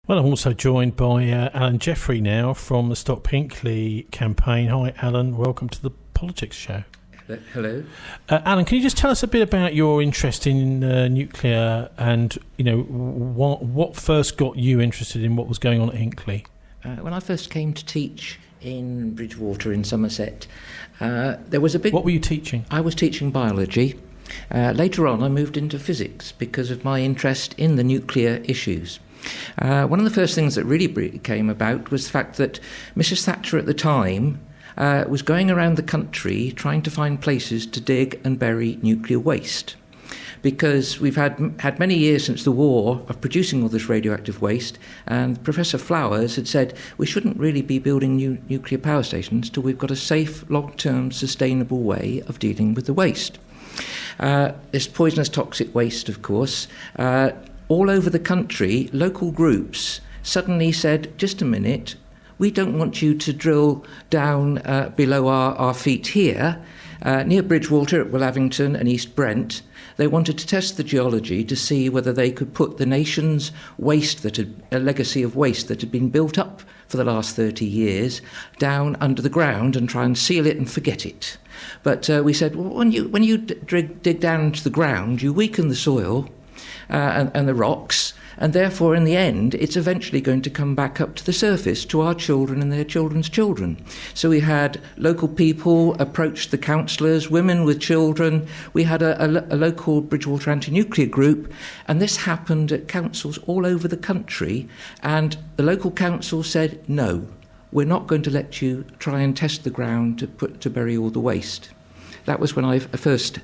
Well, I'm also joined by Alan Jeffery now from the Stop Hinkley campaign. Hi, Alan. Welcome to the Politics Show. Hello. Alan, can you just tell us a bit about your interest in nuclear and, what first got you interested in what was going on at Hinkley? When I first came to teach in Bridgwater in Somerset, there was a big... What were you teaching? I was teaching biology. Later on, I moved into physics because of my interest in the nuclear issues. One of the first things that really came about was the fact that Mrs. Thatcher at the time was going around the country trying to find places to dig and bury nuclear waste. Because we've had many years since the war of producing all this radioactive waste, and Professor Flowers had said we shouldn't really be building new nuclear power stations till we've got a safe, long-term, sustainable way of dealing with the waste. This poisonous toxic waste, of course, all over the country, local groups suddenly said, just a minute, we don't want you to drill down below our feet here. Near Bridgwater at Willavington and East Brent, they wanted to test the geology to see whether they could put the nation's waste, a legacy of waste that had been built up for the last 30 years, down under the ground and try and seal it and forget it. But we said, well, when you dig down into the ground, you weaken the soil and the rocks, and therefore in the end it's eventually going to come back up to the surface to our children and their children's children. So we had local people approach the councillors, women with children. We had a local Bridgwater anti-nuclear group, and this happened at councils all over the country, and the local council said, no, we're not going to let you try and test the ground to bury all the waste. That was when I first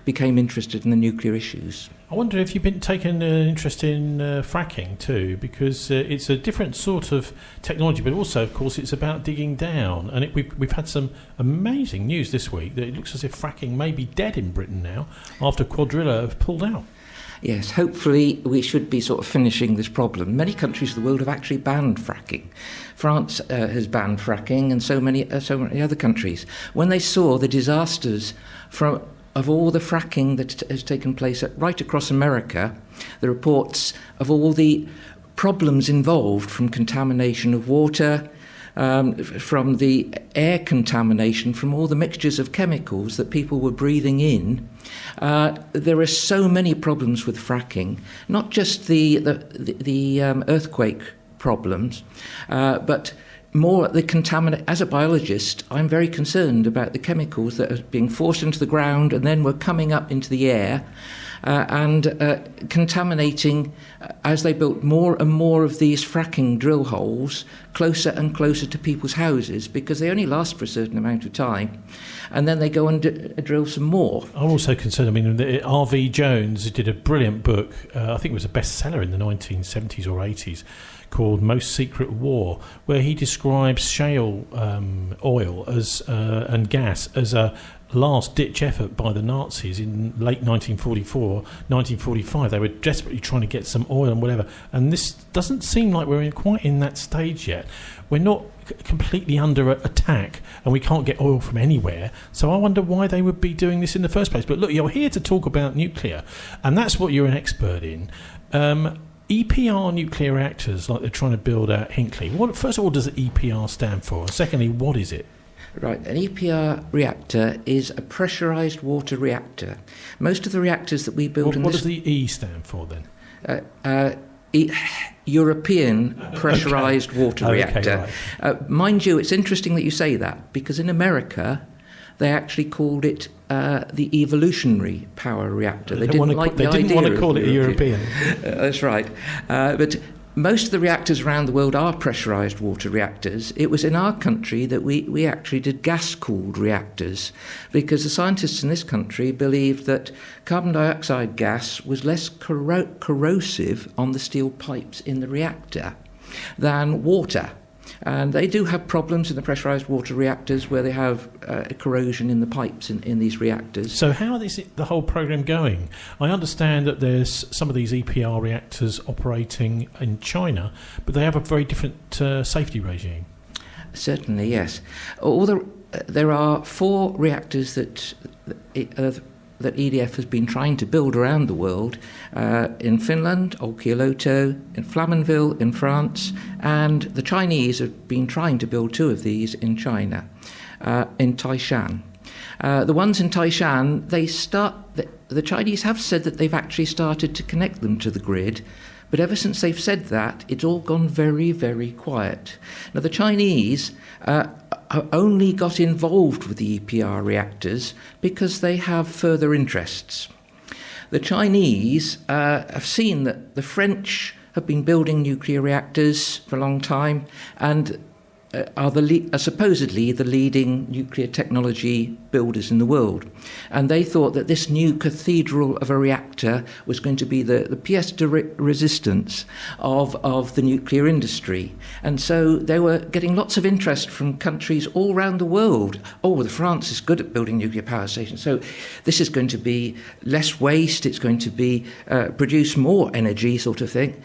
became interested in the nuclear issues. I wonder if you've been taking an interest in fracking too, because it's a different sort of technology, but also, of course, it's about digging down. And we've had some amazing news this week that it looks as if fracking may be dead in Britain now after Quadrilla have pulled out. Yes, hopefully we should be sort of finishing this problem. Many countries of the world have actually banned fracking. France has banned fracking, and so many other countries. When they saw the disasters of all the fracking that has taken place right across America, the reports of all the problems involved, from contamination of water, from the air contamination, from all the mixtures of chemicals that people were breathing in. There are so many problems with fracking, not just the earthquake problems, but more the contaminant. As a biologist, I'm very concerned about the chemicals that are being forced into the ground and then were coming up into the air and contaminating as they built more and more of these fracking drill holes closer and closer to people's houses, because they only last for a certain amount of time, and then they go and drill some more. I'm also concerned, R.V. Jones did a brilliant book, I think it was a bestseller in the 1970s or 80s, called Most Secret War, where he describes shale oil as and gas as a last-ditch effort by the Nazis in late 1944, 1945. They were desperately trying to get some oil and whatever, and this doesn't seem like we're quite in that stage yet. We're not completely under attack, and we can't get oil from anywhere, so I wonder why they would be doing this in the first place. But look, you're here to talk about nuclear, and that's what you're an expert in. EPR nuclear reactors, like they're trying to build at Hinkley. First of all, does EPR stand for? And secondly, what is it? Right, an EPR reactor is a pressurised water reactor. Most of the reactors that we build What does the E stand for then? European pressurised water reactor. Right. Mind you, it's interesting that you say that, because in America they actually called it the evolutionary power reactor. They didn't want to call it a European. That's right. But most of the reactors around the world are pressurised water reactors. It was in our country that we actually did gas-cooled reactors, because the scientists in this country believed that carbon dioxide gas was less corrosive on the steel pipes in the reactor than water. And they do have problems in the pressurised water reactors where they have corrosion in the pipes in these reactors. So how is the whole programme going? I understand that there's some of these EPR reactors operating in China, but they have a very different safety regime. Certainly, yes. There are 4 reactors that that EDF has been trying to build around the world, in Finland, Olkiluoto, in Flamanville in France, and the Chinese have been trying to build 2 of these in China, in Taishan. The ones in Taishan, the Chinese have said that they've actually started to connect them to the grid, but ever since they've said that, it's all gone very, very quiet. Now, the Chinese only got involved with the EPR reactors because they have further interests. The Chinese have seen that the French have been building nuclear reactors for a long time and are supposedly the leading nuclear technology builders in the world. And they thought that this new cathedral of a reactor was going to be the pièce de résistance of the nuclear industry. And so they were getting lots of interest from countries all around the world. Oh, France is good at building nuclear power stations, so this is going to be less waste, it's going to be produce more energy, sort of thing.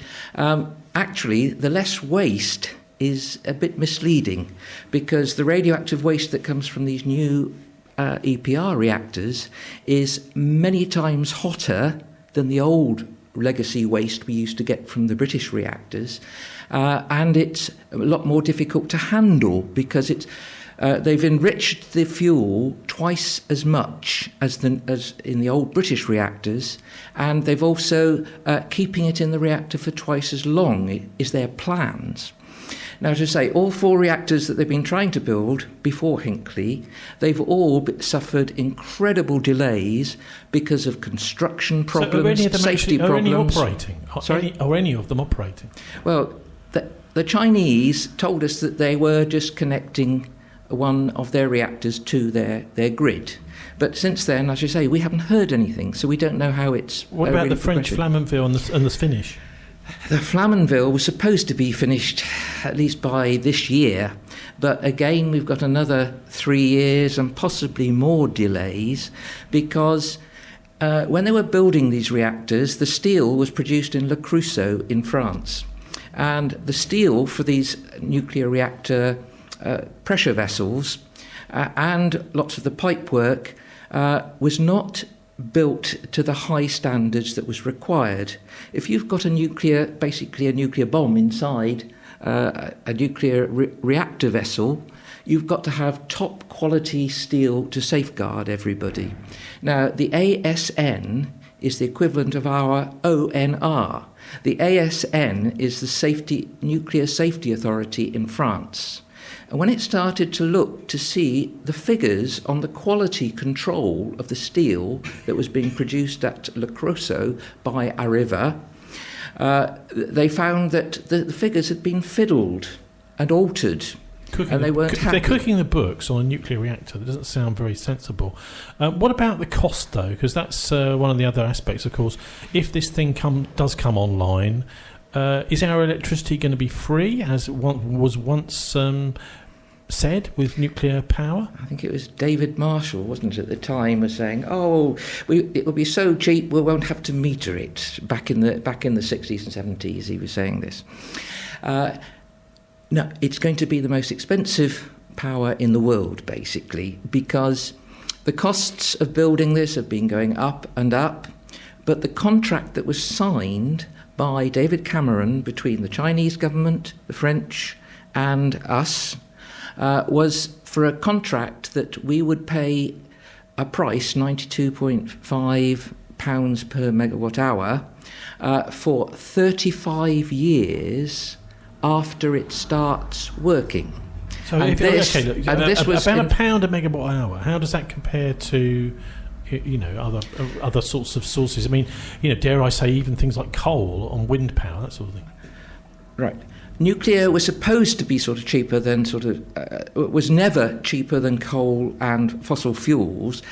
Actually, the less waste is a bit misleading, because the radioactive waste that comes from these new EPR reactors is many times hotter than the old legacy waste we used to get from the British reactors, and it's a lot more difficult to handle because they've enriched the fuel twice as much as in the old British reactors, and they've also keeping it in the reactor for twice as long is their plans. Now, to say, all 4 reactors that they've been trying to build before Hinkley, they've all suffered incredible delays because of construction problems, safety problems. Are any of them operating? Well, the Chinese told us that they were just connecting one of their reactors to their grid. But since then, as you say, we haven't heard anything, so we don't know how it's... What about the French Flamanville and the Finnish? The Flamanville was supposed to be finished at least by this year, but again we've got another 3 years and possibly more delays, because when they were building these reactors, the steel was produced in Le Creusot in France, and the steel for these nuclear reactor pressure vessels and lots of the pipework was not built to the high standards that was required. If you've got basically a nuclear bomb inside a nuclear reactor vessel, you've got to have top quality steel to safeguard everybody. Now, the ASN is the equivalent of our ONR. The ASN is the Nuclear Safety Authority in France. And when it started to look to see the figures on the quality control of the steel that was being produced at Le Creusot by Areva, they found that the figures had been fiddled and altered, and they weren't happy. They're cooking the books on a nuclear reactor. That doesn't sound very sensible. What about the cost, though? Because that's one of the other aspects, of course. If this thing does come online, is our electricity going to be free, as was once said with nuclear power? I think it was David Marshall, wasn't it, at the time, was saying, it will be so cheap we won't have to meter it. Back in the 60s and 70s he was saying this. No, it's going to be the most expensive power in the world, basically, because the costs of building this have been going up and up, but the contract that was signed by David Cameron between the Chinese government, the French and us, was for a contract that we would pay a price, £92.5 per megawatt hour, for 35 years after it starts working. So about £1 a megawatt hour. How does that compare to other sorts of sources? I mean, dare I say, even things like coal on wind power, that sort of thing. Right. Nuclear was supposed to be sort of cheaper than was never cheaper than coal and fossil fuels.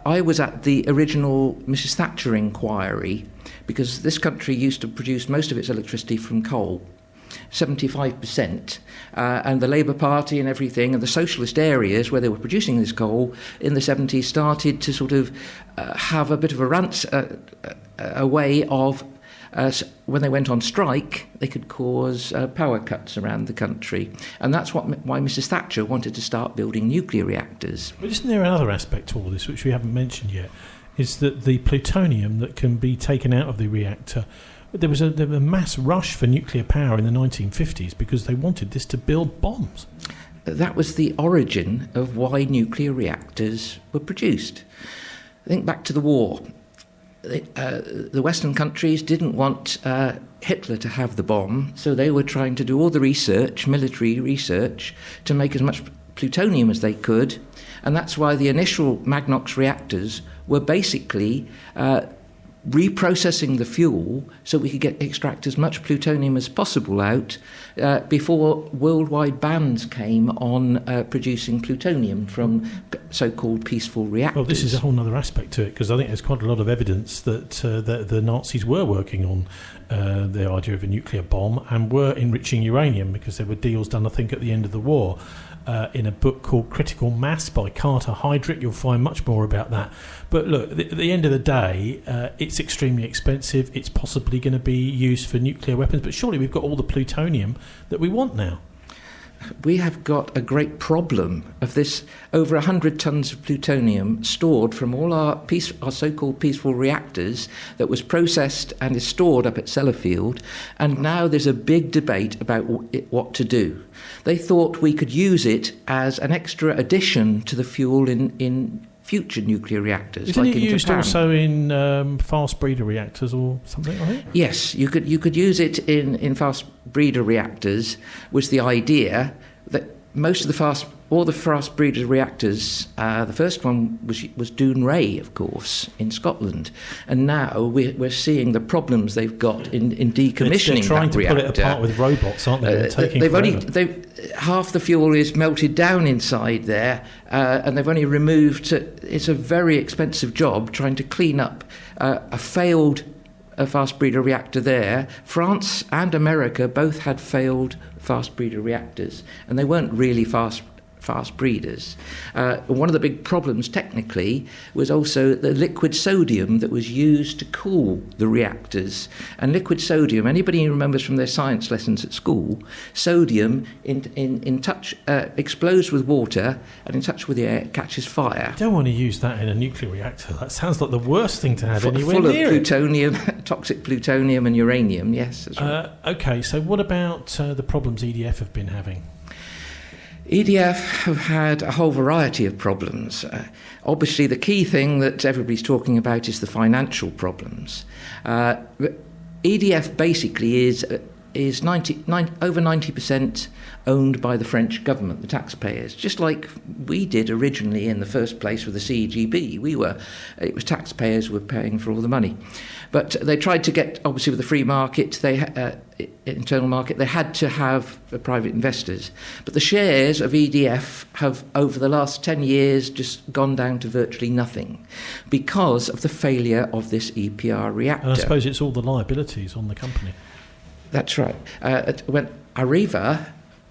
I was at the original Mrs. Thatcher inquiry, because this country used to produce most of its electricity from coal, 75%, and the Labour Party and everything, and the socialist areas where they were producing this coal in the 70s started to sort of have a bit of a way of, when they went on strike, they could cause power cuts around the country. And that's why Mrs. Thatcher wanted to start building nuclear reactors. But isn't there another aspect to all this which we haven't mentioned yet? is that the plutonium that can be taken out of the reactor, there was a mass rush for nuclear power in the 1950s because they wanted this to build bombs. That was the origin of why nuclear reactors were produced. Think back to the war. The Western countries didn't want Hitler to have the bomb, so they were trying to do all the research, military research, to make as much plutonium as they could, and that's why the initial Magnox reactors were basically reprocessing the fuel so we could extract as much plutonium as possible out before worldwide bans came on producing plutonium from so-called peaceful reactors. Well, this is a whole other aspect to it, because I think there's quite a lot of evidence that the Nazis were working on the idea of a nuclear bomb and were enriching uranium, because there were deals done, I think, at the end of the war. In a book called Critical Mass by Carter Heydrich, you'll find much more about that. But look, at the end of the day, it's extremely expensive. It's possibly going to be used for nuclear weapons, but surely we've got all the plutonium that we want now. We have got a great problem of this over 100 tons of plutonium stored from all our so-called peaceful reactors that was processed and is stored up at Sellafield, and now there's a big debate about what to do. They thought we could use it as an extra addition to the fuel in future nuclear reactors. Isn't like it used Japan. also in fast breeder reactors or something like that? Yes, you could use it in fast breeder reactors. Was the idea that all the fast breeder reactors, the first one was Dounreay, of course, in Scotland, and now we're seeing the problems they've got in decommissioning They're trying that to reactor. pull it apart with robots, aren't they? Half the fuel is melted down inside there, and they've only removed. It's a very expensive job trying to clean up a failed fast breeder reactor there. France and America both had failed fast breeder reactors, and they weren't really fast breeders. One of the big problems technically was also the liquid sodium that was used to cool the reactors. And liquid sodium, anybody who remembers from their science lessons at school, sodium in touch explodes with water, and in touch with the air catches fire. You don't want to use that in a nuclear reactor. That sounds like the worst thing to have anywhere full near of plutonium, toxic plutonium and uranium. Yes, that's right. Okay, so what about the problems EDF have been having? EDF have had a whole variety of problems. Obviously, the key thing that everybody's talking about is the financial problems. EDF basically is over 90% owned by the French government, the taxpayers, just like we did originally in the first place with the CGB. It was taxpayers who were paying for all the money. But they tried to get, obviously with the free market, internal market, they had to have private investors. But the shares of EDF have, over the last 10 years, just gone down to virtually nothing because of the failure of this EPR reactor. And I suppose it's all the liabilities on the company. That's right. When Areva,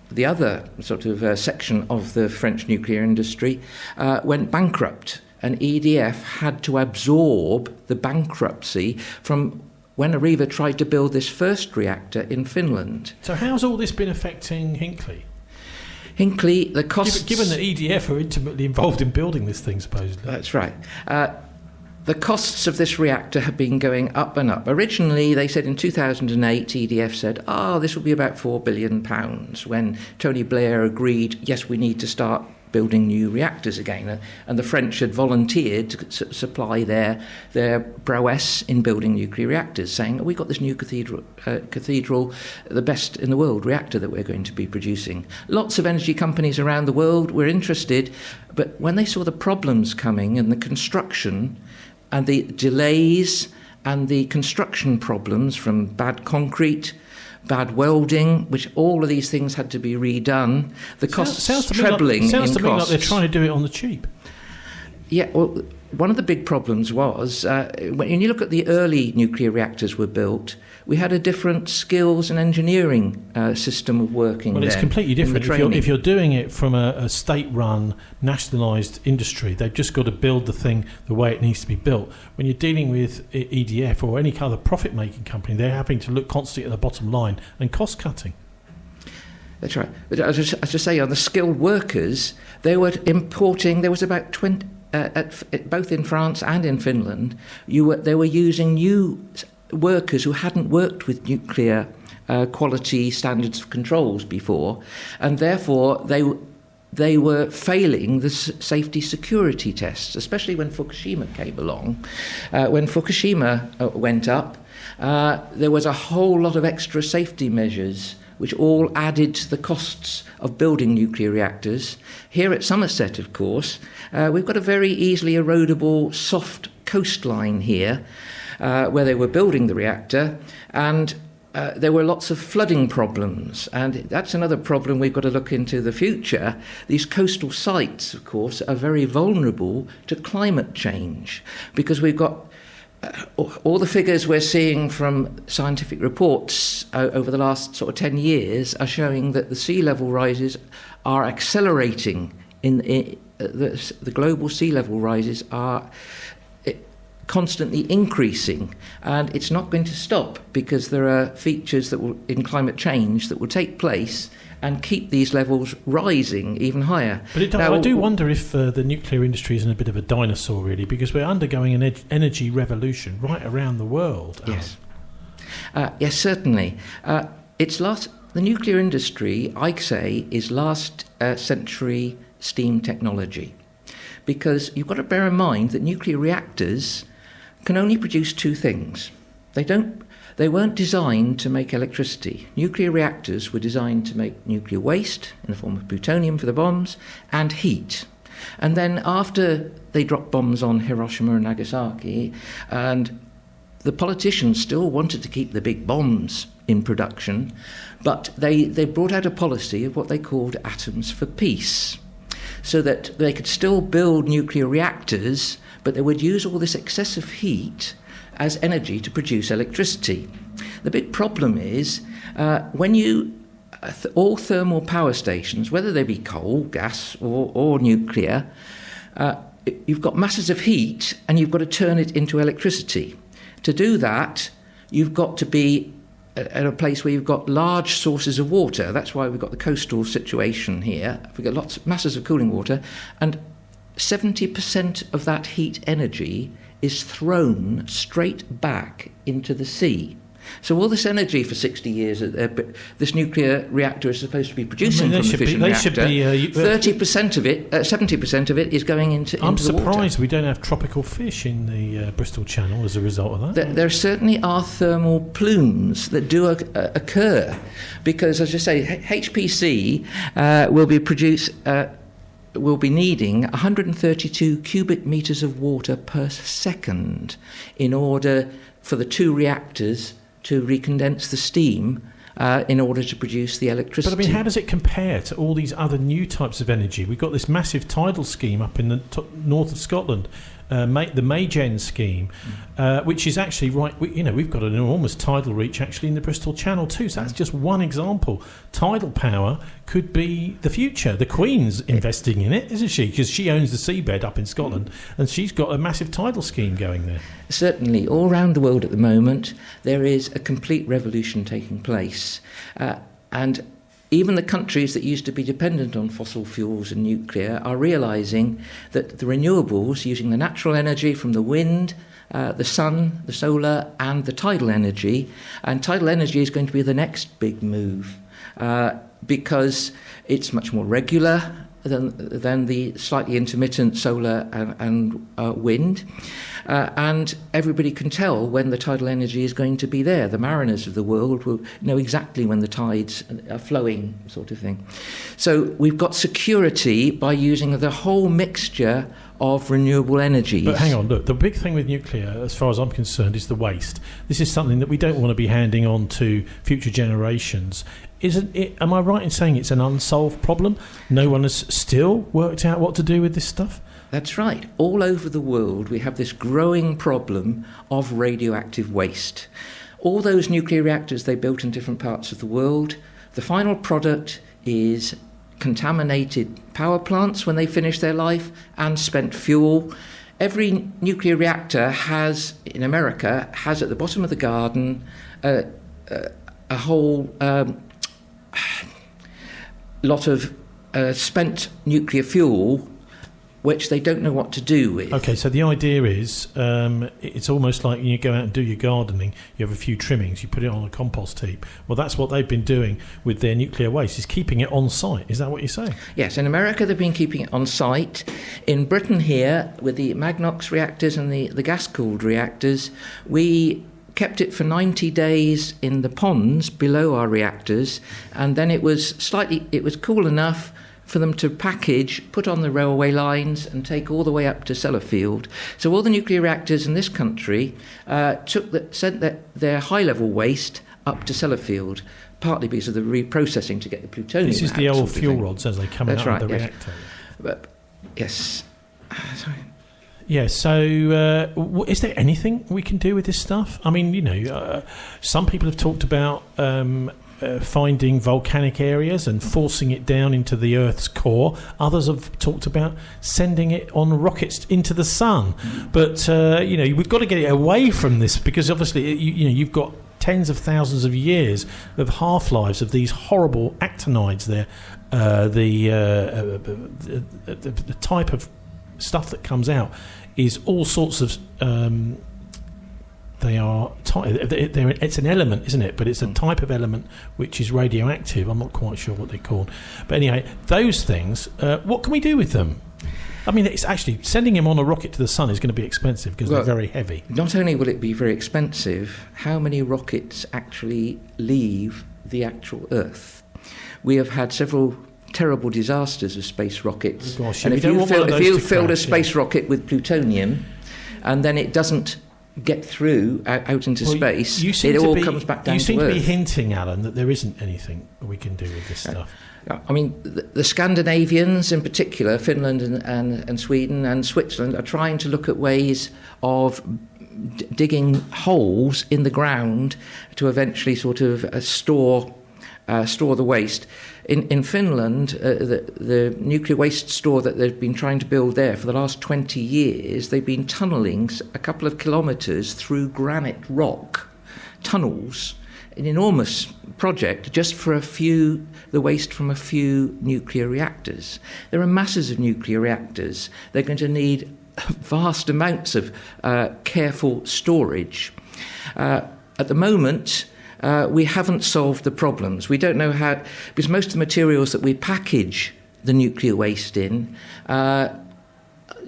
the other sort of section of the French nuclear industry, went bankrupt, and EDF had to absorb the bankruptcy from when Areva tried to build this first reactor in Finland. So how's all this been affecting Hinkley? Hinkley, the costs... Given that EDF are intimately involved in building this thing, supposedly. That's right. The costs of this reactor have been going up and up. Originally, they said in 2008, EDF said, this will be about £4 billion, when Tony Blair agreed, yes, we need to start building new reactors again. And the French had volunteered to supply their prowess in building nuclear reactors, saying, we've got this new cathedral, the best in the world reactor that we're going to be producing. Lots of energy companies around the world were interested, but when they saw the problems coming and the construction and the delays and the construction problems from bad concrete, bad welding, which all of these things had to be redone, the costs trebling in costs. Sounds to me like they're trying to do it on the cheap. Yeah, well, one of the big problems was, when you look at the early nuclear reactors were built, we had a different skills and engineering system of working. Well, it's completely different. If you're doing it from a state-run, nationalised industry, they've just got to build the thing the way it needs to be built. When you're dealing with EDF or any other profit-making company, they're having to look constantly at the bottom line and cost-cutting. That's right. But as I say, on the skilled workers, they were importing, there was about both in France and in Finland, they were using new workers who hadn't worked with nuclear quality standards of controls before, and therefore they were failing the safety security tests, especially when Fukushima came along. When Fukushima went up, there was a whole lot of extra safety measures which all added to the costs of building nuclear reactors. Here at Somerset, of course, we've got a very easily erodable soft coastline here where they were building the reactor, and there were lots of flooding problems, and that's another problem we've got to look into the future. These coastal sites, of course, are very vulnerable to climate change because we've got all the figures we're seeing from scientific reports over the last sort of 10 years are showing that the sea level rises are accelerating. The global sea level rises are constantly increasing, and it's not going to stop because there are features that will, in climate change, that will take place and keep these levels rising even higher. But I do wonder if the nuclear industry isn't a bit of a dinosaur, really, because we're undergoing an energy revolution right around the world. Yes, yes, certainly. The nuclear industry, I say, is last century steam technology, because you've got to bear in mind that nuclear reactors can only produce two things. They weren't designed to make electricity. Nuclear reactors were designed to make nuclear waste in the form of plutonium for the bombs and heat. And then after they dropped bombs on Hiroshima and Nagasaki, and the politicians still wanted to keep the big bombs in production, but they brought out a policy of what they called atoms for peace, so that they could still build nuclear reactors, but they would use all this excessive heat as energy to produce electricity. The big problem is when all thermal power stations, whether they be coal, gas or nuclear, you've got masses of heat and you've got to turn it into electricity. To do that, you've got to be at a place where you've got large sources of water. That's why we've got the coastal situation here. We've got masses of cooling water, and 70% of that heat energy is thrown straight back into the sea. So all this energy for 60 years this nuclear reactor is supposed to be producing from the fission reactor, 30% of it, 70% of it is going into the water. I'm surprised we don't have tropical fish in the Bristol Channel as a result of that. There certainly are thermal plumes that do occur, because, as I say, HPC will be needing 132 cubic metres of water per second in order for the two reactors to recondense the steam in order to produce the electricity. But I mean, how does it compare to all these other new types of energy? We've got this massive tidal scheme up in the north of Scotland, the Maygen scheme, which is actually we've got an enormous tidal reach actually in the Bristol Channel too. So that's just one example. Tidal power could be the future. The Queen's investing in it, isn't she? Because she owns the seabed up in Scotland, and she's got a massive tidal scheme going there. Certainly, all around the world at the moment, there is a complete revolution taking place, and even the countries that used to be dependent on fossil fuels and nuclear are realising that the renewables, using the natural energy from the wind, the sun, the solar, and the tidal energy, and tidal energy is going to be the next big move because it's much more regular than the slightly intermittent solar and wind. And everybody can tell when the tidal energy is going to be there. The mariners of the world will know exactly when the tides are flowing, sort of thing. So we've got security by using the whole mixture of renewable energies. But hang on, look, the big thing with nuclear, as far as I'm concerned, is the waste. This is something that we don't want to be handing on to future generations. Isn't it? Am I right in saying it's an unsolved problem? No one has still worked out what to do with this stuff? That's right. All over the world, we have this growing problem of radioactive waste. All those nuclear reactors they built in different parts of the world, the final product is contaminated power plants when they finish their life and spent fuel. Every nuclear reactor in America has at the bottom of the garden a whole lot of spent nuclear fuel which they don't know what to do with. Okay, so the idea is it's almost like you go out and do your gardening, you have a few trimmings, you put it on a compost heap. Well, that's what they've been doing with their nuclear waste, is keeping it on site. Is that what you're saying? Yes, in America they've been keeping it on site. In Britain here, with the Magnox reactors and the gas-cooled reactors, we kept it for 90 days in the ponds below our reactors, and then it was cool enough for them to package, put on the railway lines and take all the way up to Sellafield. So all the nuclear reactors in this country sent their high-level waste up to Sellafield, partly because of the reprocessing to get the plutonium. This is the old fuel rods as they come out of the reactor. But, yes. Sorry. Yeah, so is there anything we can do with this stuff? I mean, some people have talked about finding volcanic areas and forcing it down into the Earth's core. Others have talked about sending it on rockets into the sun. But, we've got to get it away from this, because obviously, you've got tens of thousands of years of half-lives of these horrible actinides there. The type of stuff that comes out is all sorts of... it's an element, isn't it? But it's a type of element which is radioactive. I'm not quite sure what they're called. But anyway, those things, what can we do with them? I mean, it's actually, sending him on a rocket to the sun is going to be expensive because they're very heavy. Not only will it be very expensive, how many rockets actually leave the actual Earth? We have had several terrible disasters of space rockets. Gosh, and if you filled a space rocket with plutonium and then it doesn't get through out into space, it all comes back down to Earth. You seem to be hinting, Alan, that there isn't anything we can do with this stuff. I mean, the Scandinavians in particular, Finland and Sweden and Switzerland, are trying to look at ways of digging holes in the ground to eventually sort of store the waste. In Finland, the nuclear waste store that they've been trying to build there for the last 20 years, they've been tunnelling a couple of kilometres through granite rock tunnels, an enormous project just for the waste from a few nuclear reactors. There are masses of nuclear reactors. They're going to need vast amounts of careful storage. At the moment, we haven't solved the problems. We don't know how, because most of the materials that we package the nuclear waste in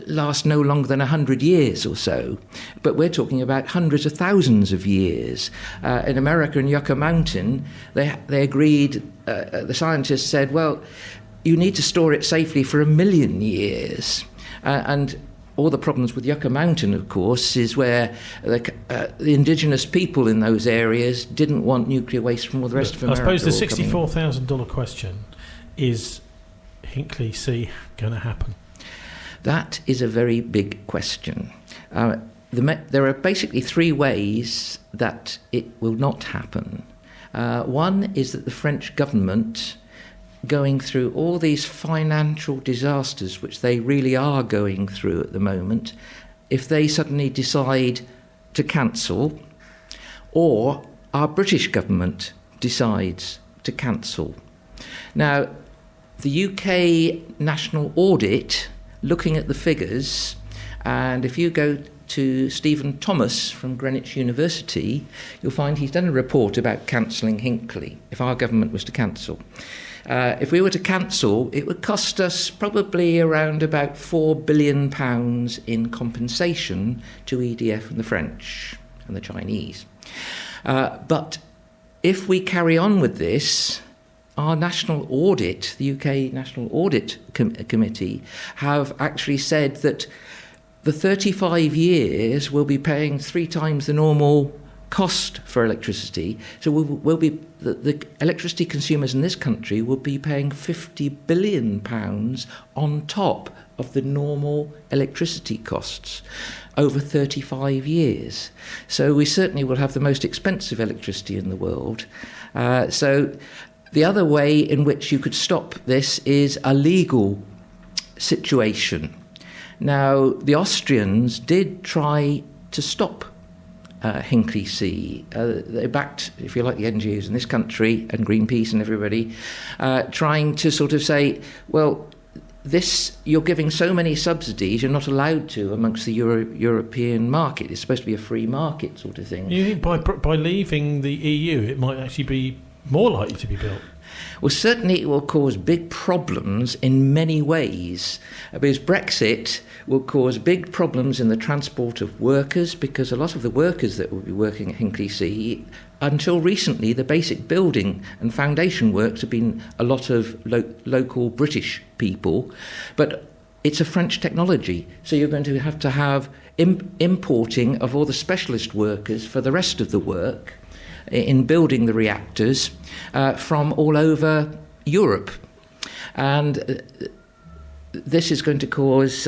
last no longer than 100 years or so. But we're talking about hundreds of thousands of years. In America, in Yucca Mountain, they agreed, the scientists said, well, you need to store it safely for 1 million years. And all the problems with Yucca Mountain, of course, is where the indigenous people in those areas didn't want nuclear waste from all the rest of America. I suppose the $64,000 question is, Hinkley C going to happen? That is a very big question. There are basically 3 ways that it will not happen. One is that the French government, going through all these financial disasters, which they really are going through at the moment, if they suddenly decide to cancel, or our British government decides to cancel. Now, the UK National Audit, looking at the figures, and if you go to Stephen Thomas from Greenwich University, you'll find he's done a report about cancelling Hinkley, if our government was to cancel. If we were to cancel, it would cost us probably around about £4 billion in compensation to EDF and the French and the Chinese. But if we carry on with this, our national audit, the UK National Audit Committee, have actually said that the 35 years will be paying 3 times the normal cost for electricity. So we'll be the electricity consumers in this country will be paying £50 billion on top of the normal electricity costs over 35 years. So we certainly will have the most expensive electricity in the world. So the other way in which you could stop this is a legal situation. Now, the Austrians did try to stop Hinkley C. They backed, if you like, the NGOs in this country and Greenpeace and everybody, trying to sort of say, well, you're giving so many subsidies, you're not allowed to amongst the European market. It's supposed to be a free market sort of thing. You think by leaving the EU, it might actually be more likely to be built? Well, certainly it will cause big problems in many ways, because Brexit will cause big problems in the transport of workers, because a lot of the workers that will be working at Hinkley C, until recently, the basic building and foundation works have been a lot of local British people, but it's a French technology, so you're going to have importing of all the specialist workers for the rest of the work in building the reactors from all over Europe. And this is going to cause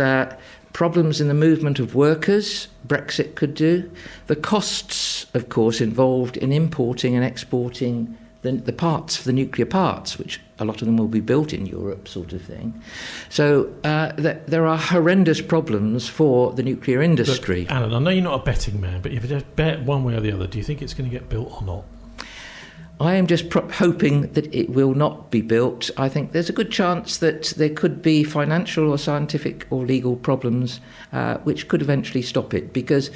problems in the movement of workers. Brexit could do. The costs, of course, involved in importing and exporting the parts, for the nuclear parts, which a lot of them will be built in Europe, sort of thing. So there are horrendous problems for the nuclear industry. Look, Alan, I know you're not a betting man, but if you just bet one way or the other, do you think it's going to get built or not? I am just hoping that it will not be built. I think there's a good chance that there could be financial or scientific or legal problems which could eventually stop it, because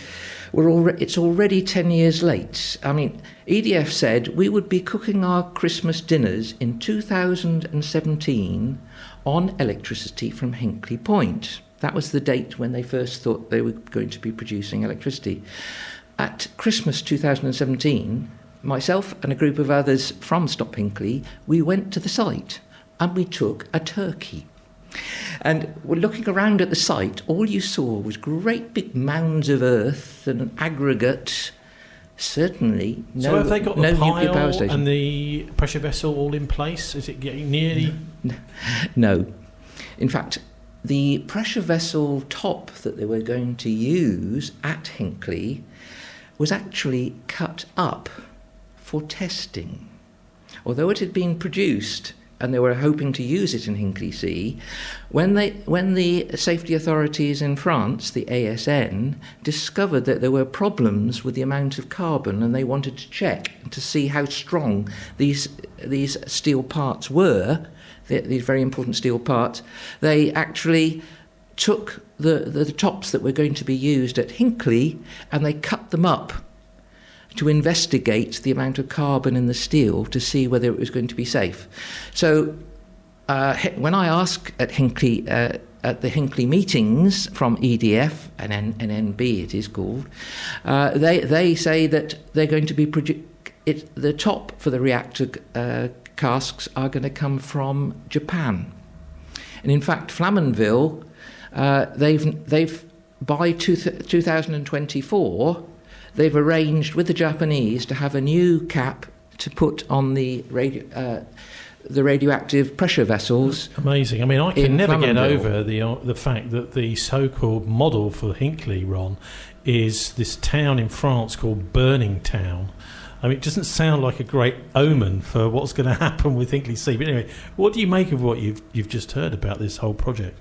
it's already 10 years late. I mean, EDF said we would be cooking our Christmas dinners in 2017 on electricity from Hinkley Point. That was the date when they first thought they were going to be producing electricity. At Christmas 2017, myself and a group of others from Stop Hinkley, we went to the site and we took a turkey. And we're looking around at the site, all you saw was great big mounds of earth and an aggregate. Certainly so have they got the nuclear power pile station. and the pressure vessel all in place? Is it getting nearly... No. In fact, the pressure vessel top that they were going to use at Hinkley was actually cut up for testing. Although it had been produced and they were hoping to use it in Hinkley C, when the safety authorities in France, the ASN, discovered that there were problems with the amount of carbon, and they wanted to check to see how strong these steel parts were, these very important steel parts, they actually took the tops that were going to be used at Hinkley and they cut them up to investigate the amount of carbon in the steel to see whether it was going to be safe. So when I ask at Hinkley, at the Hinkley meetings from EDF, and NB it is called, they say that they're going to be the top for the reactor casks are going to come from Japan. And in fact, Flamanville, they've by 2024, they've arranged with the Japanese to have a new cap to put on the radioactive pressure vessels. Amazing. I mean, I can never get Flamanville. over the fact that the so-called model for Hinkley, Ron, is this town in France called Burning Town. I mean, it doesn't sound like a great omen for what's going to happen with Hinkley C. But anyway, what do you make of what you've just heard about this whole project?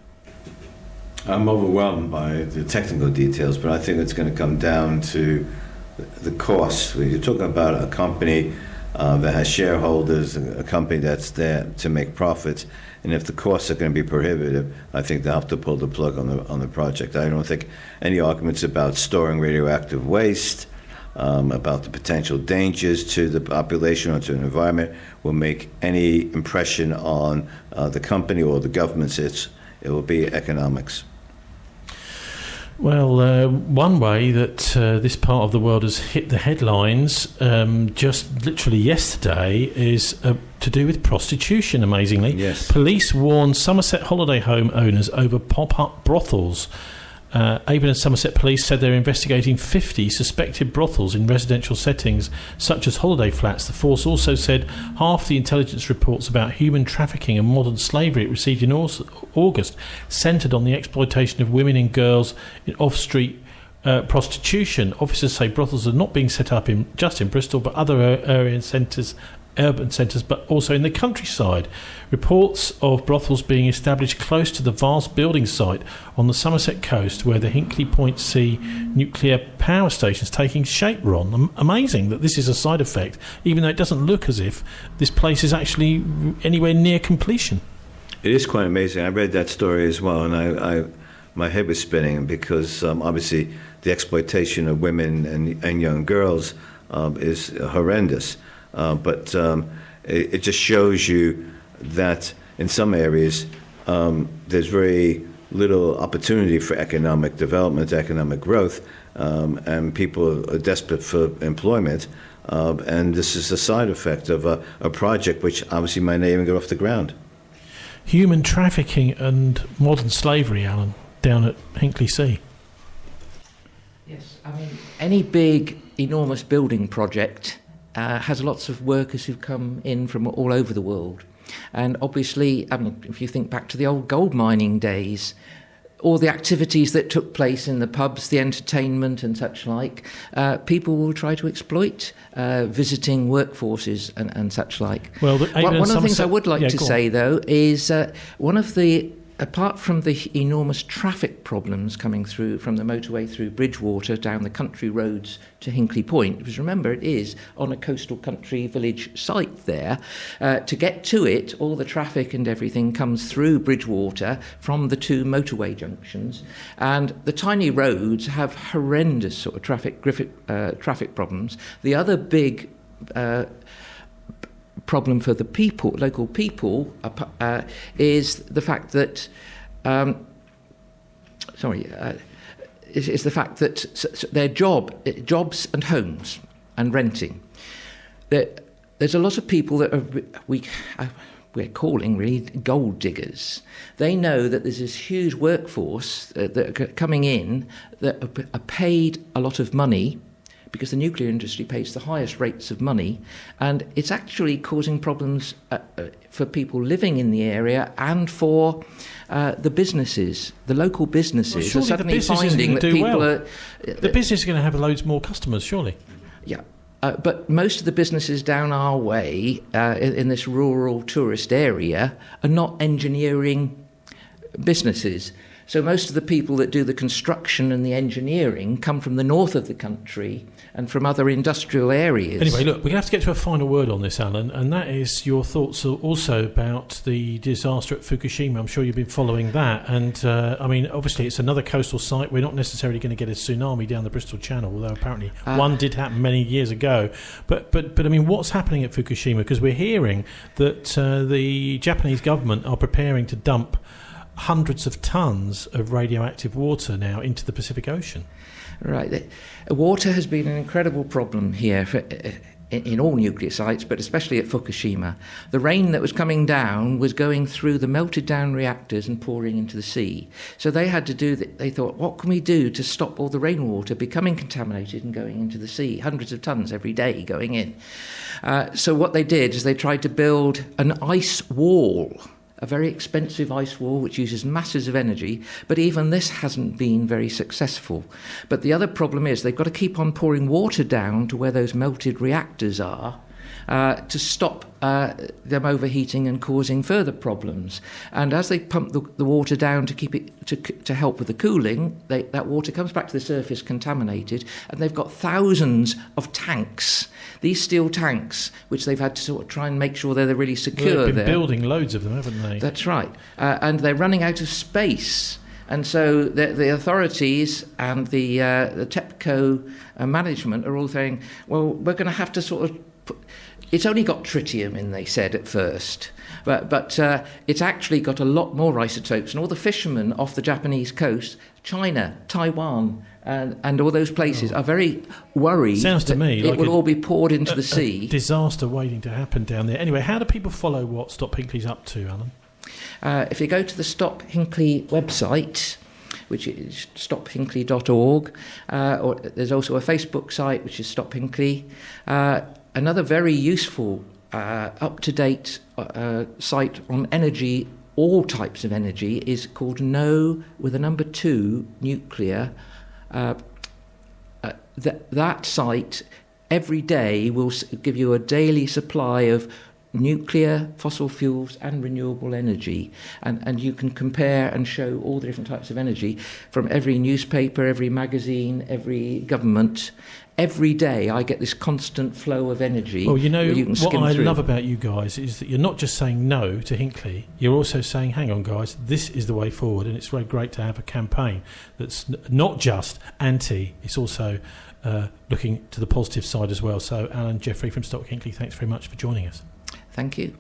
I'm overwhelmed by the technical details, but I think it's going to come down to the cost. You're talking about a company that has shareholders, a company that's there to make profits, and if the costs are going to be prohibitive, I think they'll have to pull the plug on the project. I don't think any arguments about storing radioactive waste, about the potential dangers to the population or to the environment will make any impression on the company or the government. It will be economics. Well, one way that this part of the world has hit the headlines just literally yesterday is to do with prostitution, amazingly. Yes. Police warn Somerset holiday home owners over pop-up brothels. Avon and Somerset Police said they're investigating 50 suspected brothels in residential settings such as holiday flats. The force also said half the intelligence reports about human trafficking and modern slavery it received in August centred on the exploitation of women and girls in off-street prostitution. Officers say brothels are not being set up just in Bristol but other urban centres, but also in the countryside. Reports of brothels being established close to the vast building site on the Somerset coast where the Hinkley Point C nuclear power station is taking shape, Ron. Amazing that this is a side effect, even though it doesn't look as if this place is actually anywhere near completion. It is quite amazing. I read that story as well, and my head was spinning because obviously the exploitation of women and young girls is horrendous. But it just shows you that in some areas there's very little opportunity for economic development, economic growth, and people are desperate for employment. And this is a side effect of a project which obviously might not even get off the ground. Human trafficking and modern slavery, Alan, down at Hinkley C. Yes, I mean, any big, enormous building project has lots of workers who've come in from all over the world. And obviously, I mean, if you think back to the old gold mining days, all the activities that took place in the pubs, the entertainment and such like, people will try to exploit visiting workforces and such like. Well, one of the things I would like to say, though, is apart from the enormous traffic problems coming through from the motorway through Bridgwater down the country roads to Hinkley Point, because remember it is on a coastal country village site there, to get to it, all the traffic and everything comes through Bridgwater from the two motorway junctions, and the tiny roads have horrendous sort of traffic problems. The other big problem for the local people, is the fact that is the fact that their jobs and homes and renting. There's a lot of people that we're calling really gold diggers. They know that there's this huge workforce that are coming in that are paid a lot of money, because the nuclear industry pays the highest rates of money, and it's actually causing problems for people living in the area and for the businesses, the local businesses. Well, are suddenly finding that people are... The business is going to have loads more customers, surely. Yeah. But most of the businesses down our way, in this rural tourist area, are not engineering businesses. So most of the people that do the construction and the engineering come from the north of the country and from other industrial areas. Anyway, look, we're going to have to get to a final word on this, Alan, and that is your thoughts also about the disaster at Fukushima. I'm sure you've been following that. And, I mean, obviously it's another coastal site. We're not necessarily going to get a tsunami down the Bristol Channel, although apparently one did happen many years ago. But I mean, what's happening at Fukushima? Because we're hearing that the Japanese government are preparing to dump hundreds of tons of radioactive water now into the Pacific Ocean. Right. Water has been an incredible problem here in all nuclear sites, but especially at Fukushima. The rain that was coming down was going through the melted down reactors and pouring into the sea. So they had to they thought, what can we do to stop all the rainwater becoming contaminated and going into the sea? Hundreds of tons every day going in. So what they did is they tried to build an ice wall, a very expensive ice wall which uses masses of energy, but even this hasn't been very successful. But the other problem is they've got to keep on pouring water down to where those melted reactors are to stop them overheating and causing further problems. And as they pump the water down to keep it to help with the cooling, that water comes back to the surface contaminated, and they've got thousands of tanks, these steel tanks, which they've had to sort of try and make sure they're really secure. They've been building loads of them, haven't they? That's right. And they're running out of space. And so the authorities and the TEPCO management are all saying, well, we're going to have to sort of it's only got tritium in, they said at first, but it's actually got a lot more isotopes. And all the fishermen off the Japanese coast, China, Taiwan, and all those places are very worried. Sounds to me it like will all be poured into the sea. A disaster waiting to happen down there. Anyway, how do people follow what Stop Hinkley's up to, Alan? If you go to the Stop Hinkley website, which is stophinkley.org, or there's also a Facebook site, which is Stop Hinkley. Another very useful, up-to-date site on energy, all types of energy, is called No with a number 2 Nuclear. That site every day will give you a daily supply of nuclear, fossil fuels and renewable energy. And you can compare and show all the different types of energy from every newspaper, every magazine, every government. Every day I get this constant flow of energy. Well, you know, you what I love about you guys is that you're not just saying no to Hinkley, you're also saying, hang on guys, this is the way forward. And it's very great to have a campaign that's not just anti, it's also looking to the positive side as well. So Alan, Jeffery from Stop Hinkley, thanks very much for joining us. Thank you.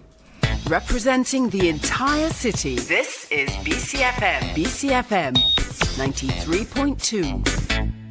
Representing the entire city, this is BCfm. BCfm 93.2.